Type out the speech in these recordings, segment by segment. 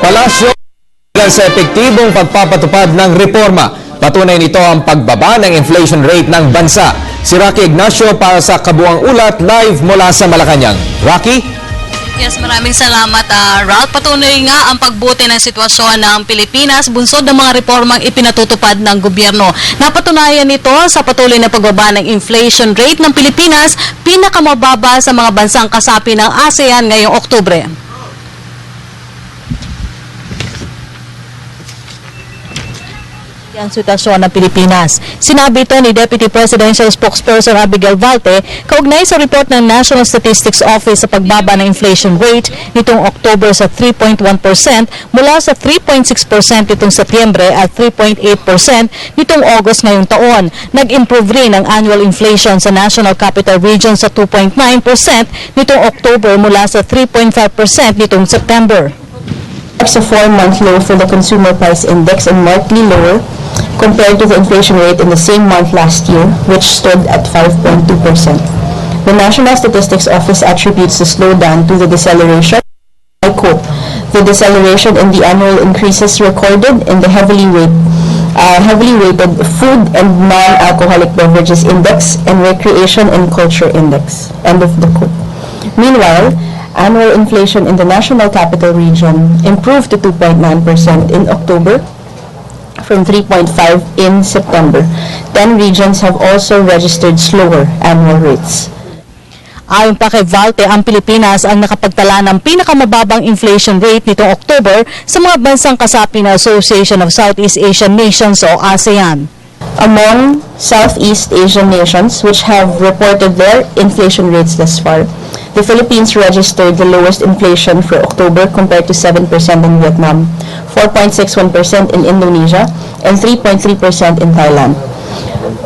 Palasyo sa epektibong pagpapatupad ng reforma. Patunay nito ang pagbaba ng inflation rate ng bansa. Si Rocky Ignacio para sa Kabuang Ulat live mula sa Malacanang. Rocky? Yes, maraming salamat, Ralph. Patunay nga ang pagbuti ng sitwasyon ng Pilipinas, bunsod ng mga reformang ipinatutupad ng gobyerno. Napatunayan nito sa patuloy na pagbaba ng inflation rate ng Pilipinas, pinakamababa sa mga bansang kasapi ng ASEAN ngayong Oktubre. Ang sitwasyon ng Pilipinas. Sinabi ito ni Deputy Presidential Spokesperson Abigail Valte kaugnay sa report ng National Statistics Office sa pagbaba ng inflation rate nitong October sa 3.1% mula sa 3.6% nitong Setyembre at 3.8% nitong August ngayong taon. Nag-improve rin ang annual inflation sa National Capital Region sa 2.9% nitong October mula sa 3.5% nitong September. A 4-month low for the Consumer Price Index and markedly lower compared to the inflation rate in the same month last year, which stood at 5.2%. The National Statistics Office attributes the slowdown to the deceleration, I quote, the deceleration in the annual increases recorded in the heavily weighted food and non-alcoholic beverages index and recreation and culture index, end of the quote. Meanwhile, annual inflation in the National Capital Region improved to 2.9% in October from 3.5% in September. 10 regions have also registered slower annual rates. Ayon pa kay Valte, ang Pilipinas ang nakapagtala ng pinakamababang inflation rate nitong October sa mga bansang kasapi ng Association of Southeast Asian Nations o ASEAN. Among Southeast Asian nations which have reported their inflation rates thus far, the Philippines registered the lowest inflation for October compared to 7% in Vietnam, 4.61% in Indonesia, and 3.3% in Thailand.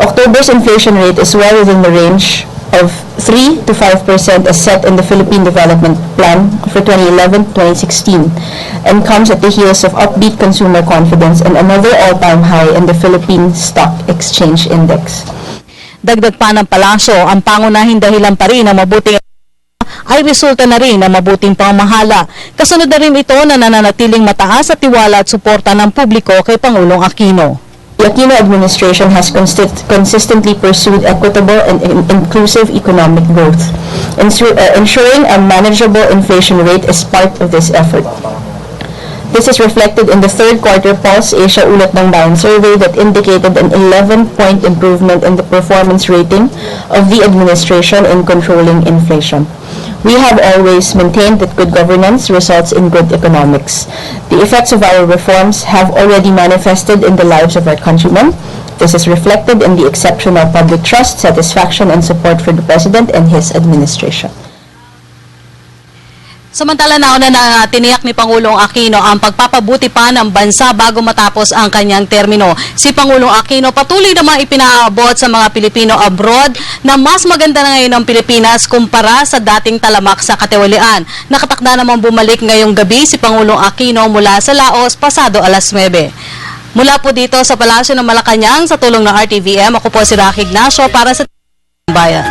October's inflation rate is well within the range of 3 to 5% as set in the Philippine Development Plan for 2011-2016 and comes at the heels of upbeat consumer confidence and another all-time high in the Philippine Stock Exchange Index. Dagdag pa ng palasyo, ang pangunahing dahilan pa rin ng mabuting ay resulta na rin ng mabuting pamamahala. Kasunod na rin ito na nananatiling mataas at tiwala at suporta ng publiko kay Pangulong Aquino. The Aquino administration has consistently pursued equitable and inclusive economic growth. Ensuring a manageable inflation rate is part of this effort. This is reflected in the third quarter Pulse Asia Ulat ng Bayan survey that indicated an 11-point improvement in the performance rating of the administration in controlling inflation. We have always maintained that good governance results in good economics. The effects of our reforms have already manifested in the lives of our countrymen. This is reflected in the exceptional public trust, satisfaction, and support for the President and his administration. Samantala nauna na tiniyak ni Pangulong Aquino ang pagpapabuti pa ng bansa bago matapos ang kanyang termino. Si Pangulong Aquino patuloy namang ipinaabot sa mga Pilipino abroad na mas maganda na ngayon ang Pilipinas kumpara sa dating talamak sa katiwalian. Nakatakda namang bumalik ngayong gabi si Pangulong Aquino mula sa Laos pasado alas 9. Mula po dito sa Palasyo ng Malacanang sa tulong ng RTVM, ako po si Rocky Ignacio para sa Bayan.